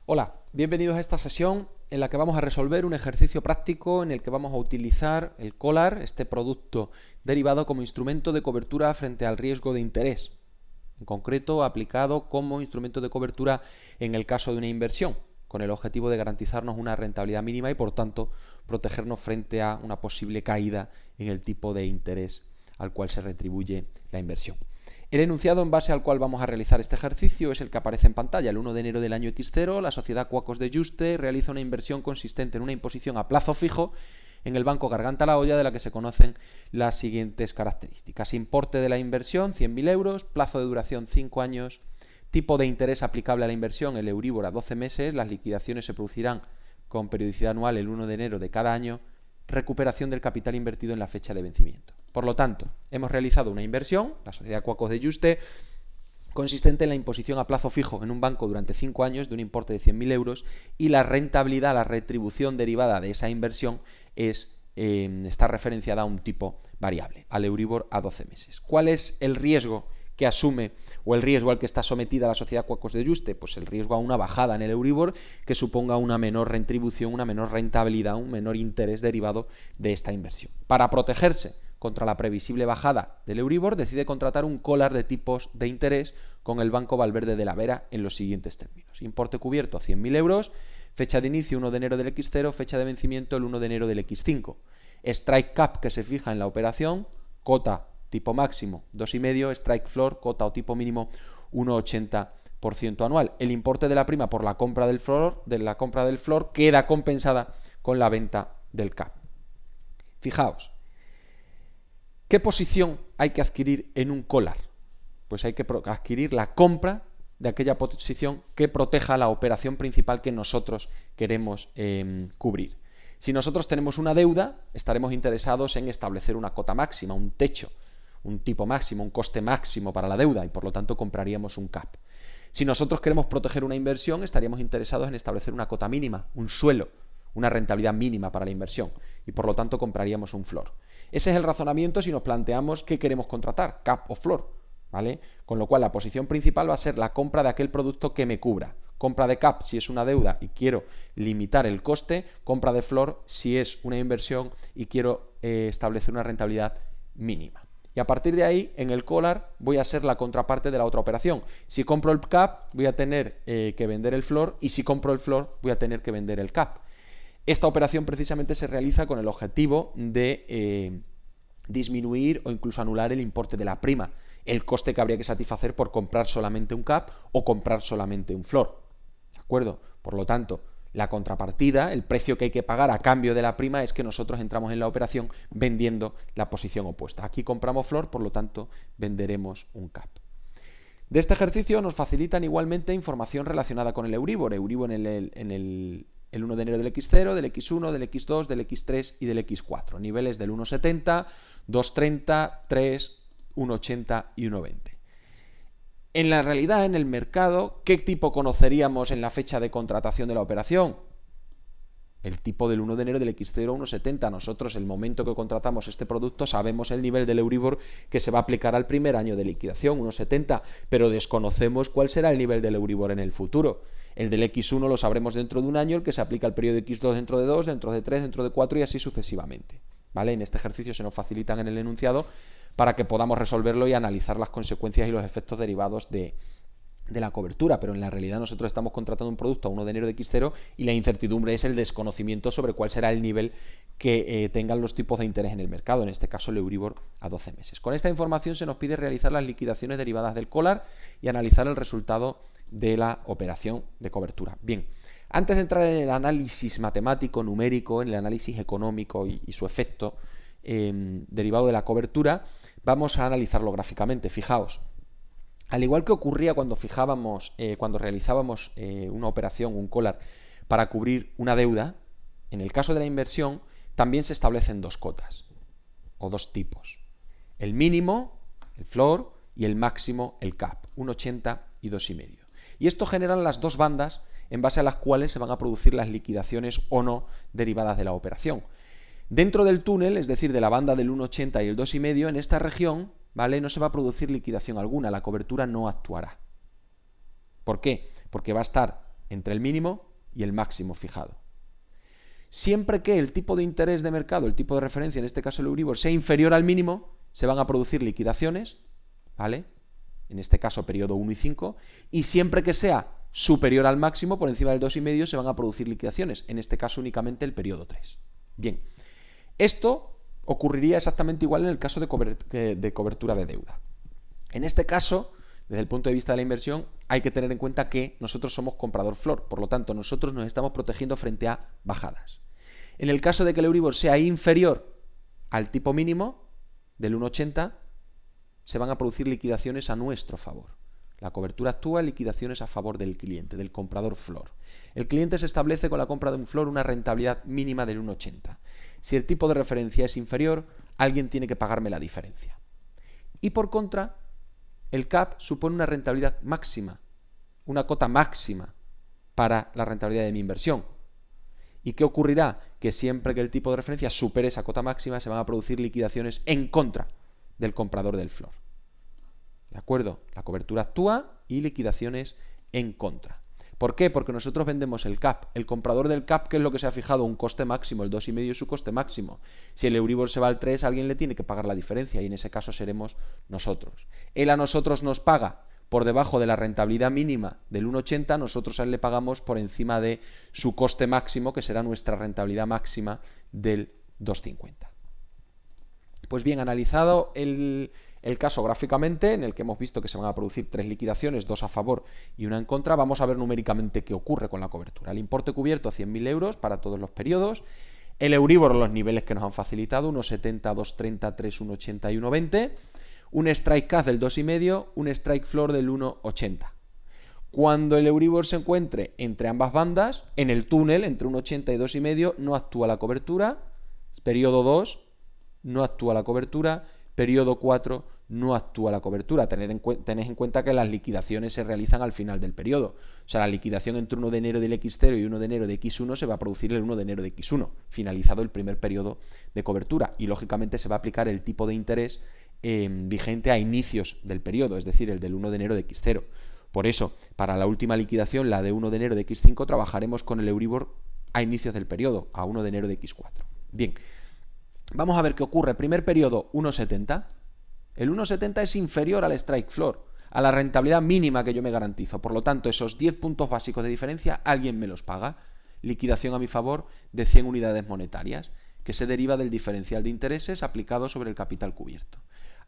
Hola, bienvenidos a esta sesión en la que vamos a resolver un ejercicio práctico en el que vamos a utilizar el collar, este producto derivado, como instrumento de cobertura frente al riesgo de interés, en concreto aplicado como instrumento de cobertura en el caso de una inversión, con el objetivo de garantizarnos una rentabilidad mínima y por tanto protegernos frente a una posible caída en el tipo de interés al cual se retribuye la inversión. El enunciado en base al cual vamos a realizar este ejercicio es el que aparece en pantalla. El 1 de enero del año X0, la sociedad Cuacos de Yuste realiza una inversión consistente en una imposición a plazo fijo en el Banco Garganta La Olla, de la que se conocen las siguientes características. Importe de la inversión, 100.000 euros, plazo de duración 5 años, tipo de interés aplicable a la inversión, el Euribor a 12 meses, las liquidaciones se producirán con periodicidad anual el 1 de enero de cada año, recuperación del capital invertido en la fecha de vencimiento. Por lo tanto, hemos realizado una inversión, la sociedad Cuacos de Yuste, consistente en la imposición a plazo fijo en un banco durante 5 años de un importe de 100.000 euros y la rentabilidad, la retribución derivada de esa inversión está referenciada a un tipo variable, al Euribor a 12 meses. ¿Cuál es el riesgo que asume o el riesgo al que está sometida la sociedad Cuacos de Yuste? Pues el riesgo a una bajada en el Euribor que suponga una menor retribución, una menor rentabilidad, un menor interés derivado de esta inversión. Para protegerse contra la previsible bajada del Euribor, decide contratar un collar de tipos de interés con el Banco Valverde de la Vera en los siguientes términos. Importe cubierto 100.000 euros, fecha de inicio 1 de enero del X0, fecha de vencimiento el 1 de enero del X5. Strike cap que se fija en la operación, cota tipo máximo 2,5, strike floor, cota o tipo mínimo 1,80% anual. El importe de la prima por la compra del floor queda compensada con la venta del cap. Fijaos, ¿qué posición hay que adquirir en un collar? Pues hay que adquirir la compra de aquella posición que proteja la operación principal que nosotros queremos cubrir. Si nosotros tenemos una deuda, estaremos interesados en establecer una cota máxima, un techo, un tipo máximo, un coste máximo para la deuda y por lo tanto compraríamos un cap. Si nosotros queremos proteger una inversión, estaríamos interesados en establecer una cota mínima, un suelo, una rentabilidad mínima para la inversión y por lo tanto compraríamos un floor. Ese es el razonamiento si nos planteamos qué queremos contratar, cap o floor, ¿vale? Con lo cual la posición principal va a ser la compra de aquel producto que me cubra. Compra de cap si es una deuda y quiero limitar el coste, compra de floor si es una inversión y quiero establecer una rentabilidad mínima. Y a partir de ahí, en el collar, voy a ser la contraparte de la otra operación. Si compro el cap, voy a tener que vender el floor y si compro el floor, voy a tener que vender el cap. Esta operación precisamente se realiza con el objetivo de disminuir o incluso anular el importe de la prima, el coste que habría que satisfacer por comprar solamente un cap o comprar solamente un floor. ¿De acuerdo? Por lo tanto, la contrapartida, el precio que hay que pagar a cambio de la prima es que nosotros entramos en la operación vendiendo la posición opuesta. Aquí compramos floor, por lo tanto venderemos un cap. De este ejercicio nos facilitan igualmente información relacionada con el Euribor. Euribor en el 1 de enero del X0, del X1, del X2, del X3 y del X4. Niveles del 1,70, 2,30, 3, 1,80 y 1,20. En la realidad, en el mercado, ¿qué tipo conoceríamos en la fecha de contratación de la operación? El tipo del 1 de enero del X0 a 1,70. Nosotros, el momento que contratamos este producto, sabemos el nivel del Euribor que se va a aplicar al primer año de liquidación, 1,70, pero desconocemos cuál será el nivel del Euribor en el futuro. El del X1 lo sabremos dentro de un año, el que se aplica al periodo X2 dentro de 2, dentro de 3, dentro de 4 y así sucesivamente. ¿Vale? En este ejercicio se nos facilitan en el enunciado para que podamos resolverlo y analizar las consecuencias y los efectos derivados de la cobertura, pero en la realidad nosotros estamos contratando un producto a 1 de enero de X0 y la incertidumbre es el desconocimiento sobre cuál será el nivel que tengan los tipos de interés en el mercado, en este caso el Euribor a 12 meses. Con esta información se nos pide realizar las liquidaciones derivadas del collar y analizar el resultado de la operación de cobertura. Bien, antes de entrar en el análisis matemático, numérico, en el análisis económico y su efecto derivado de la cobertura, vamos a analizarlo gráficamente. Fijaos, al igual que ocurría cuando realizábamos una operación, un collar, para cubrir una deuda, en el caso de la inversión también se establecen dos cotas o dos tipos. El mínimo, el floor, y el máximo, el cap, 1,80 y 2,5. Y esto generan las dos bandas en base a las cuales se van a producir las liquidaciones o no derivadas de la operación. Dentro del túnel, es decir, de la banda del 1,80 y el 2,5, en esta región, ¿vale?, no se va a producir liquidación alguna, la cobertura no actuará. ¿Por qué? Porque va a estar entre el mínimo y el máximo fijado. Siempre que el tipo de interés de mercado, el tipo de referencia, en este caso el Euribor, sea inferior al mínimo, se van a producir liquidaciones, ¿vale? En este caso periodo 1 y 5, y siempre que sea superior al máximo, por encima del 2,5, se van a producir liquidaciones, en este caso únicamente el periodo 3. Bien, esto ocurriría exactamente igual en el caso de cobertura de deuda. En este caso, desde el punto de vista de la inversión, hay que tener en cuenta que nosotros somos comprador flor, por lo tanto nosotros nos estamos protegiendo frente a bajadas. En el caso de que el Euribor sea inferior al tipo mínimo del 1,80, se van a producir liquidaciones a nuestro favor. La cobertura actúa en liquidaciones a favor del cliente, del comprador flor. El cliente se establece con la compra de un flor una rentabilidad mínima del 1,80. Si el tipo de referencia es inferior, alguien tiene que pagarme la diferencia. Y por contra, el CAP supone una rentabilidad máxima, una cota máxima para la rentabilidad de mi inversión. ¿Y qué ocurrirá? Que siempre que el tipo de referencia supere esa cota máxima, se van a producir liquidaciones en contra del comprador del flor. ¿De acuerdo? La cobertura actúa y liquidaciones en contra. ¿Por qué? Porque nosotros vendemos el CAP. El comprador del CAP, ¿qué es lo que se ha fijado? Un coste máximo, el 2,5 es su coste máximo. Si el Euribor se va al 3, alguien le tiene que pagar la diferencia y en ese caso seremos nosotros. Él a nosotros nos paga por debajo de la rentabilidad mínima del 1,80, nosotros a él le pagamos por encima de su coste máximo, que será nuestra rentabilidad máxima del 2,50. Pues bien, analizado el caso gráficamente, en el que hemos visto que se van a producir 3 liquidaciones, 2 a favor y una en contra, vamos a ver numéricamente qué ocurre con la cobertura. El importe cubierto, 100.000 euros para todos los periodos. El Euribor, los niveles que nos han facilitado, 1,70, 2,30, 3, 1,80 y 1,20. Un strike cash del 2,5, un strike floor del 1,80. Cuando el Euribor se encuentre entre ambas bandas, en el túnel entre 1,80 y 2,5, no actúa la cobertura. Periodo 2, no actúa la cobertura. Periodo 4, no actúa la cobertura. Tened en cuenta que las liquidaciones se realizan al final del periodo. O sea, la liquidación entre 1 de enero del X0 y 1 de enero de X1 se va a producir el 1 de enero de X1, finalizado el primer periodo de cobertura. Y lógicamente se va a aplicar el tipo de interés vigente a inicios del periodo, es decir, el del 1 de enero de X0. Por eso, para la última liquidación, la de 1 de enero de X5, trabajaremos con el Euribor a inicios del periodo, a 1 de enero de X4. Bien, vamos a ver qué ocurre. Primer periodo, 1,70. El 1,70 es inferior al strike floor, a la rentabilidad mínima que yo me garantizo. Por lo tanto, esos 10 puntos básicos de diferencia, alguien me los paga. Liquidación a mi favor de 100 unidades monetarias, que se deriva del diferencial de intereses aplicado sobre el capital cubierto.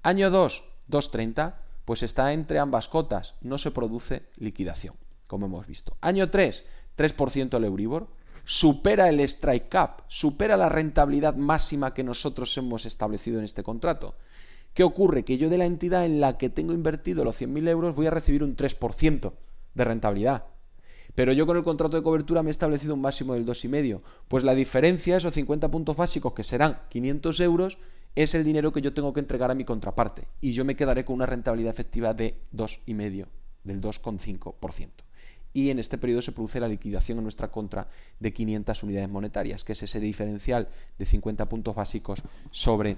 Año 2, 2,30, pues está entre ambas cotas, no se produce liquidación, como hemos visto. Año 3, 3% el Euribor, supera el strike cap, supera la rentabilidad máxima que nosotros hemos establecido en este contrato. ¿Qué ocurre? Que yo de la entidad en la que tengo invertido los 100.000 euros voy a recibir un 3% de rentabilidad. Pero yo con el contrato de cobertura me he establecido un máximo del 2,5. Pues la diferencia, esos 50 puntos básicos, que serán 500 euros, es el dinero que yo tengo que entregar a mi contraparte. Y yo me quedaré con una rentabilidad efectiva de 2,5, del 2,5%. Y en este periodo se produce la liquidación en nuestra contra de 500 unidades monetarias, que es ese diferencial de 50 puntos básicos sobre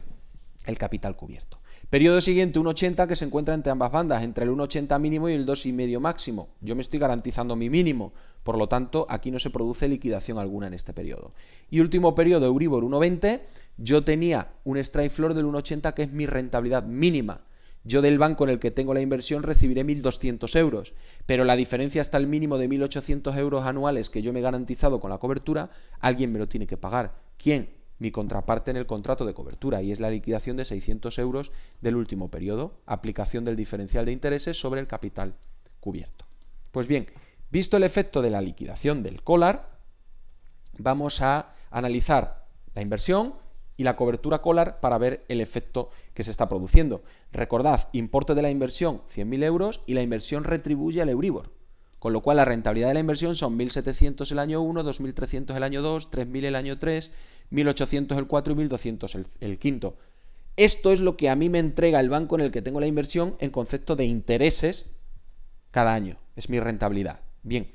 el capital cubierto. Periodo siguiente, 1,80, que se encuentra entre ambas bandas, entre el 1,80 mínimo y el 2,5 máximo. Yo me estoy garantizando mi mínimo, por lo tanto, aquí no se produce liquidación alguna en este periodo. Y último periodo, Euribor 1,20, yo tenía un strike floor del 1,80, que es mi rentabilidad mínima. Yo del banco en el que tengo la inversión recibiré 1.200 euros, pero la diferencia hasta el mínimo de 1.800 euros anuales que yo me he garantizado con la cobertura, alguien me lo tiene que pagar. ¿Quién? Mi contraparte en el contrato de cobertura, y es la liquidación de 600 euros del último periodo, aplicación del diferencial de intereses sobre el capital cubierto. Pues bien, visto el efecto de la liquidación del collar, vamos a analizar la inversión y la cobertura collar para ver el efecto que se está produciendo. Recordad, importe de la inversión 100.000 euros y la inversión retribuye al Euribor, con lo cual la rentabilidad de la inversión son 1.700 el año 1, 2.300 el año 2, 3.000 el año 3, 1.800 el 4 y 1.200 el quinto. Esto es lo que a mí me entrega el banco en el que tengo la inversión en concepto de intereses cada año. Es mi rentabilidad. Bien,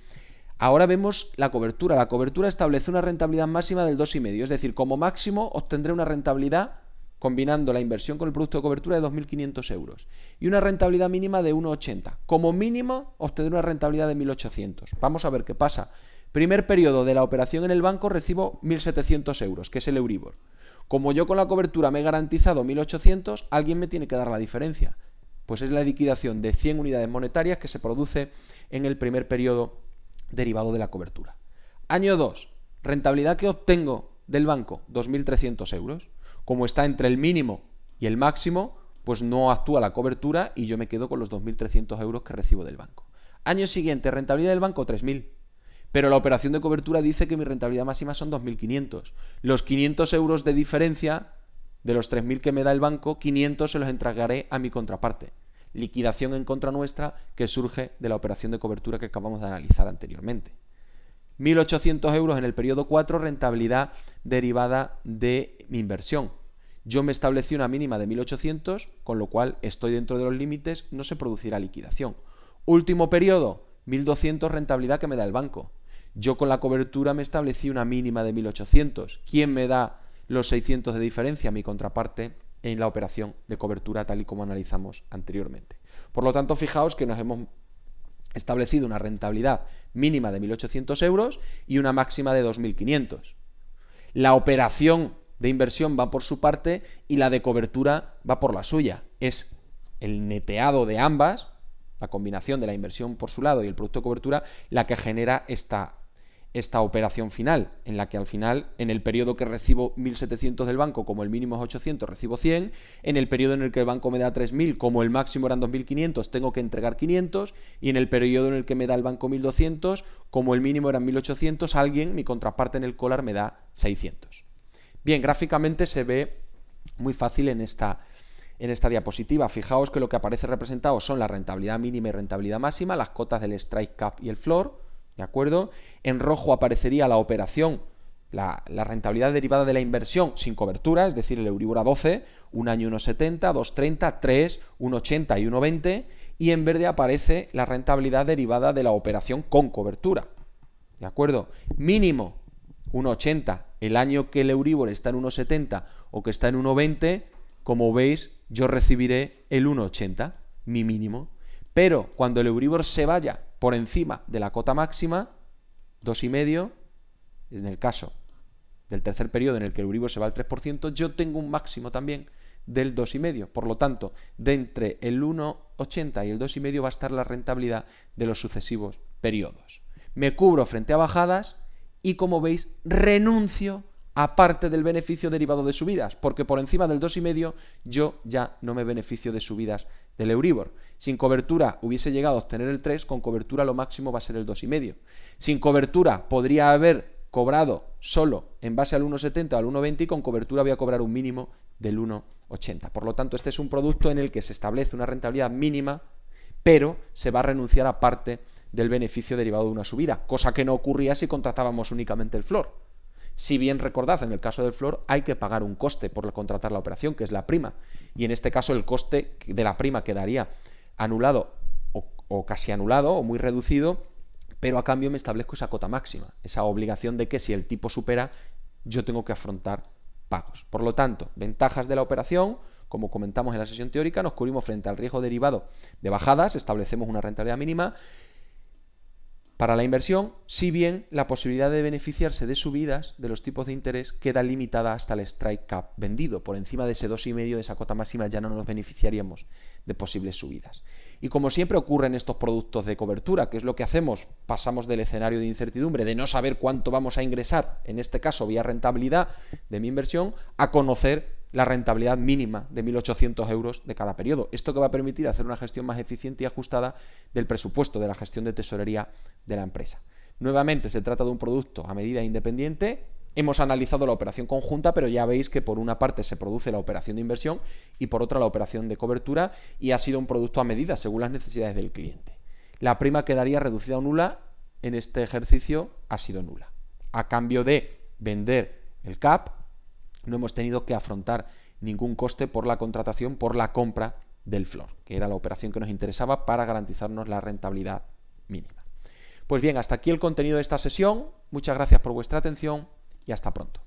ahora vemos la cobertura. La cobertura establece una rentabilidad máxima del 2,5. Es decir, como máximo obtendré una rentabilidad combinando la inversión con el producto de cobertura de 2.500 euros y una rentabilidad mínima de 1,80. Como mínimo, obtener una rentabilidad de 1.800. Vamos a ver qué pasa. Primer periodo de la operación en el banco recibo 1.700 euros, que es el Euribor. Como yo con la cobertura me he garantizado 1.800, alguien me tiene que dar la diferencia. Pues es la liquidación de 100 unidades monetarias que se produce en el primer periodo derivado de la cobertura. Año 2. Rentabilidad que obtengo del banco, 2.300 euros. Como está entre el mínimo y el máximo, pues no actúa la cobertura y yo me quedo con los 2.300 euros que recibo del banco. Año siguiente, rentabilidad del banco, 3.000. Pero la operación de cobertura dice que mi rentabilidad máxima son 2.500. Los 500 euros de diferencia de los 3.000 que me da el banco, 500 se los entregaré a mi contraparte. Liquidación en contra nuestra que surge de la operación de cobertura que acabamos de analizar anteriormente. 1.800 euros en el periodo 4, rentabilidad derivada de mi inversión. Yo me establecí una mínima de 1.800, con lo cual estoy dentro de los límites, no se producirá liquidación. Último periodo, 1.200 rentabilidad que me da el banco. Yo con la cobertura me establecí una mínima de 1.800. ¿Quién me da los 600 de diferencia? Mi contraparte en la operación de cobertura tal y como analizamos anteriormente. Por lo tanto, fijaos que nos hemos establecido una rentabilidad mínima de 1.800 euros y una máxima de 2.500. La operación de inversión va por su parte y la de cobertura va por la suya. Es el neteado de ambas, la combinación de la inversión por su lado y el producto de cobertura, la que genera esta operación final, en la que al final, en el periodo que recibo 1.700 del banco, como el mínimo es 800, recibo 100, en el periodo en el que el banco me da 3.000, como el máximo eran 2.500, tengo que entregar 500, y en el periodo en el que me da el banco 1.200, como el mínimo eran 1.800, alguien, mi contraparte en el collar, me da 600. Bien, gráficamente se ve muy fácil en esta diapositiva. Fijaos que lo que aparece representado son la rentabilidad mínima y rentabilidad máxima, las cotas del strike cap y el floor, ¿de acuerdo? En rojo aparecería la operación, la rentabilidad derivada de la inversión sin cobertura, es decir, el Euribor a 12, un año 1,70, 2,30, 3, 1,80 y 1,20, y en verde aparece la rentabilidad derivada de la operación con cobertura, ¿de acuerdo? Mínimo 1,80, el año que el Euribor está en 1,70 o que está en 1,20, como veis, yo recibiré el 1,80, mi mínimo. Pero cuando el Euribor se vaya por encima de la cota máxima, 2,5, en el caso del tercer periodo en el que el Euribor se va al 3%, yo tengo un máximo también del 2,5. Por lo tanto, de entre el 1,80 y el 2,5 va a estar la rentabilidad de los sucesivos periodos. Me cubro frente a bajadas y, como veis, renuncio a parte del beneficio derivado de subidas, porque por encima del 2,5 yo ya no me beneficio de subidas del Euribor. Sin cobertura hubiese llegado a obtener el 3, con cobertura lo máximo va a ser el 2,5. Sin cobertura podría haber cobrado solo en base al 1,70 o al 1,20 y con cobertura voy a cobrar un mínimo del 1,80. Por lo tanto, este es un producto en el que se establece una rentabilidad mínima, pero se va a renunciar a parte del beneficio derivado de una subida, cosa que no ocurría si contratábamos únicamente el floor. Si bien recordad, en el caso del floor hay que pagar un coste por contratar la operación, que es la prima, y en este caso el coste de la prima quedaría anulado o casi anulado o muy reducido, pero a cambio me establezco esa cota máxima, esa obligación de que si el tipo supera, yo tengo que afrontar pagos. Por lo tanto, ventajas de la operación: como comentamos en la sesión teórica, nos cubrimos frente al riesgo derivado de bajadas, establecemos una rentabilidad mínima para la inversión, si bien la posibilidad de beneficiarse de subidas de los tipos de interés queda limitada hasta el strike cap vendido. Por encima de ese 2,5 de esa cota máxima ya no nos beneficiaríamos de posibles subidas. Y como siempre ocurre en estos productos de cobertura, ¿qué es lo que hacemos? Pasamos del escenario de incertidumbre, de no saber cuánto vamos a ingresar, en este caso vía rentabilidad de mi inversión, a conocer la rentabilidad mínima de 1.800 euros de cada periodo. Esto que va a permitir hacer una gestión más eficiente y ajustada del presupuesto, de la gestión de tesorería de la empresa. Nuevamente, se trata de un producto a medida independiente. Hemos analizado la operación conjunta, pero ya veis que por una parte se produce la operación de inversión y por otra la operación de cobertura, y ha sido un producto a medida según las necesidades del cliente. La prima quedaría reducida o nula. En este ejercicio ha sido nula. A cambio de vender el CAP, no hemos tenido que afrontar ningún coste por la contratación, por la compra del floor, que era la operación que nos interesaba para garantizarnos la rentabilidad mínima. Pues bien, hasta aquí el contenido de esta sesión. Muchas gracias por vuestra atención y hasta pronto.